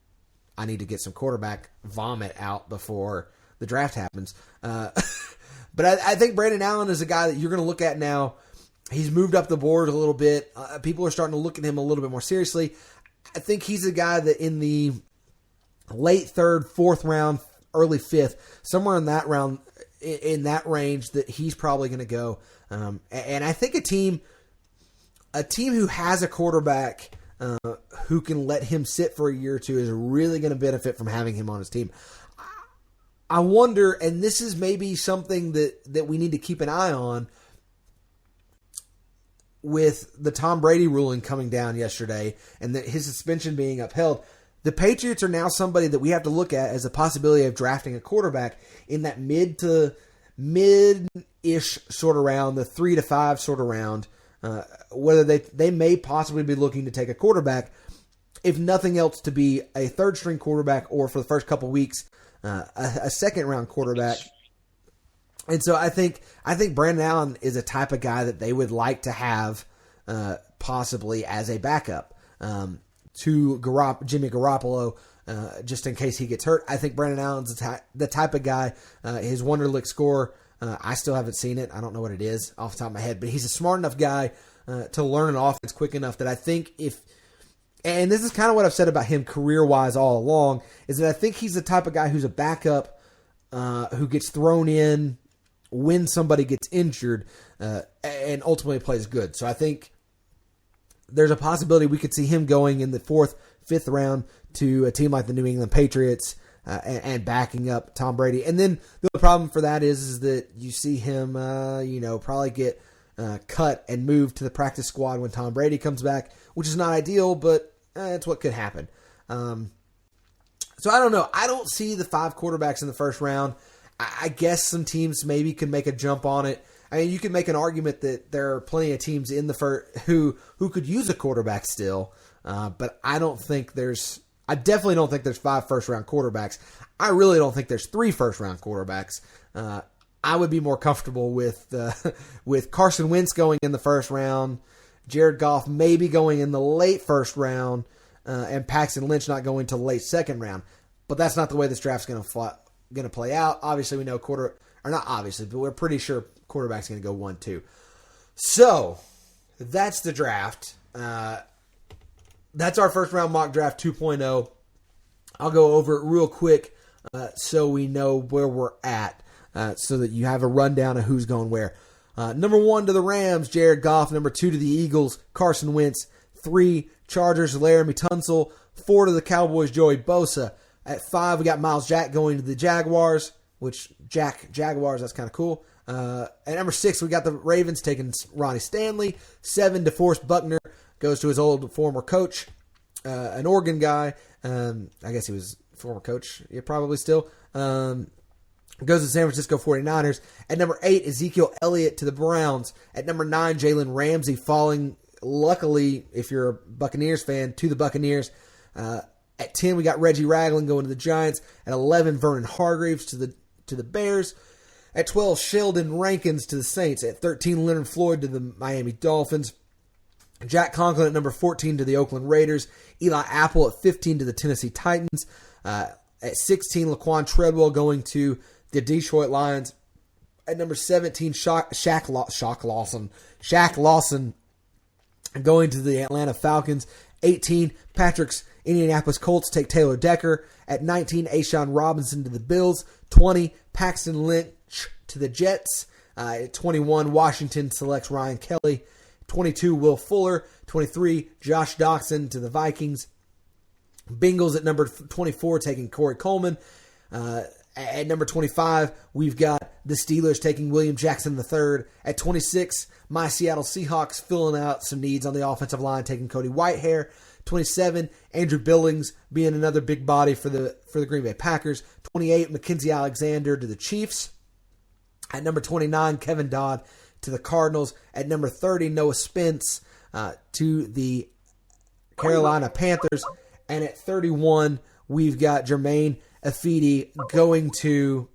I need to get some quarterback vomit out before the draft happens. But I think Brandon Allen is a guy that you're going to look at now. He's moved up the board a little bit. People are starting to look at him a little bit more seriously. I think he's a guy that in the late third, fourth round, early fifth, somewhere in that round, in that range, that he's probably going to go. And I think a team who has a quarterback who can let him sit for a year or two is really going to benefit from having him on his team. I wonder, and this is maybe something that we need to keep an eye on with the Tom Brady ruling coming down yesterday and his suspension being upheld. The Patriots are now somebody that we have to look at as a possibility of drafting a quarterback in that mid-ish sort of round, the 3 to 5 sort of round, whether they may possibly be looking to take a quarterback, if nothing else, to be a third-string quarterback or for the first couple weeks, a second-round quarterback. And so I think Brandon Allen is a type of guy that they would like to have possibly as a backup to Jimmy Garoppolo, just in case he gets hurt. I think Brandon Allen's the type of guy, his Wonderlic score, I still haven't seen it. I don't know what it is off the top of my head, but he's a smart enough guy to learn an offense quick enough that I think and this is kind of what I've said about him career-wise all along, is that I think he's the type of guy who's a backup who gets thrown in when somebody gets injured and ultimately plays good. So I think there's a possibility we could see him going in the 4th, 5th round to a team like the New England Patriots and backing up Tom Brady. And then the problem for that is that you see him, probably get cut and moved to the practice squad when Tom Brady comes back, which is not ideal, but it's what could happen. So I don't know. I don't see the 5 quarterbacks in the first round. I guess some teams maybe could make a jump on it. I mean, you could make an argument that there are plenty of teams in the first who could use a quarterback still, but I definitely don't think there's 5 first-round quarterbacks. I really don't think there's 3 first-round quarterbacks. I would be more comfortable with Carson Wentz going in the first round, Jared Goff maybe going in the late first round, and Paxton Lynch not going to the late second round. But that's not the way this draft's going to play out. Obviously, we know not obviously, but we're pretty sure quarterback's going to go 1-2. So that's the draft. That's our first round mock draft 2.0. I'll go over it real quick so we know where we're at, so that you have a rundown of who's going where. Number 1 to the Rams, Jared Goff. Number 2 to the Eagles, Carson Wentz. 3, Chargers, Laramie Tunsil. 4 to the Cowboys, Joey Bosa. At 5, we got Miles Jack going to the Jaguars, Jaguars, that's kind of cool. At number 6, we got the Ravens taking Ronnie Stanley. 7, DeForest Buckner goes to his old former coach, an Oregon guy. I guess he was former coach, yeah, probably still. Goes to San Francisco 49ers. At number 8, Ezekiel Elliott to the Browns. At number 9, Jalen Ramsey falling, luckily, if you're a Buccaneers fan, to the Buccaneers. At 10, we got Reggie Ragland going to the Giants. At 11, Vernon Hargreaves to the Bears. At 12, Sheldon Rankins to the Saints. At 13, Leonard Floyd to the Miami Dolphins. Jack Conklin at number 14 to the Oakland Raiders. Eli Apple at 15 to the Tennessee Titans. At 16, Laquan Treadwell going to the Detroit Lions. At number 17, Shaq Lawson going to the Atlanta Falcons. 18, Patrick's Indianapolis Colts take Taylor Decker. At 19, Ashawn Robinson to the Bills. 20, Paxton Lynch to the Jets. At 21, Washington selects Ryan Kelly. 22, Will Fuller. 23, Josh Doxson to the Vikings. Bengals at number 24 taking Corey Coleman. At number 25, we've got the Steelers taking William Jackson III. At 26, my Seattle Seahawks filling out some needs on the offensive line, taking Cody Whitehair. 27, Andrew Billings being another big body for the Green Bay Packers. 28, Mackenzie Alexander to the Chiefs. At number 29, Kevin Dodd to the Cardinals. At number 30, Noah Spence to the Carolina Panthers. And at 31, we've got Jermaine Afidi going to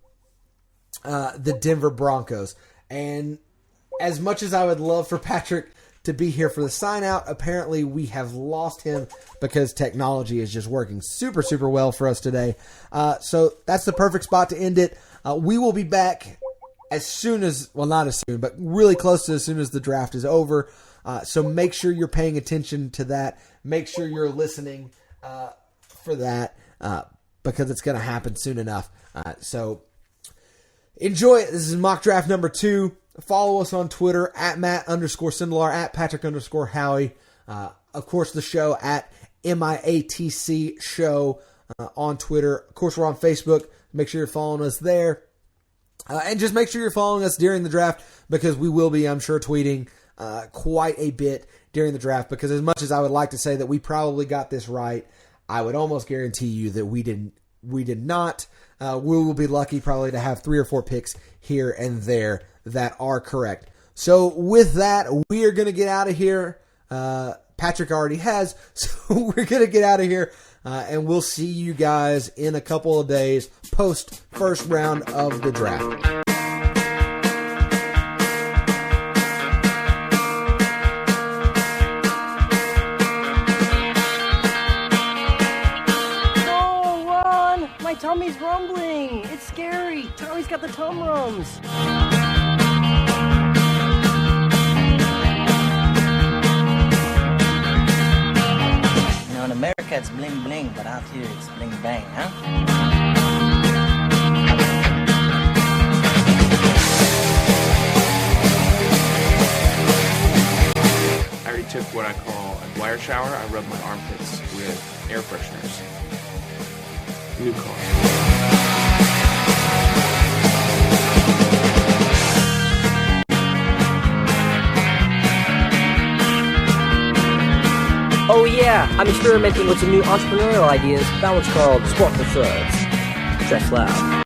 the Denver Broncos. And as much as I would love for Patrick to be here for the sign out, apparently we have lost him because technology is just working super, super well for us today. So that's the perfect spot to end it. We will be back as soon as, well, not as soon, but really close to as soon as the draft is over. So make sure you're paying attention to that. Make sure you're listening for that because it's going to happen soon enough. So enjoy it. This is mock draft number 2. Follow us on Twitter at Matt_Sindelar, at Patrick_Howie. Of course, the show at MIATC show on Twitter. Of course, we're on Facebook. Make sure you're following us there. And just make sure you're following us during the draft because we will be, I'm sure, tweeting quite a bit during the draft because as much as I would like to say that we probably got this right, I would almost guarantee you that we did not. We will be lucky probably to have 3 or 4 picks here and there that are correct. So with that, we are going to get out of here. Patrick already has, so we're going to get out of here. And we'll see you guys in a couple of days post first round of the draft. My tummy's rumbling. It's scary. Tommy's got the tum rums. You know, in America it's bling bling, but out here it's bling bang, huh? I already took what I call a Dwyer shower. I rub my armpits with air fresheners. New car. Oh yeah, I'm experimenting with some new entrepreneurial ideas. That one's called Sport for Thugs. Dress loud.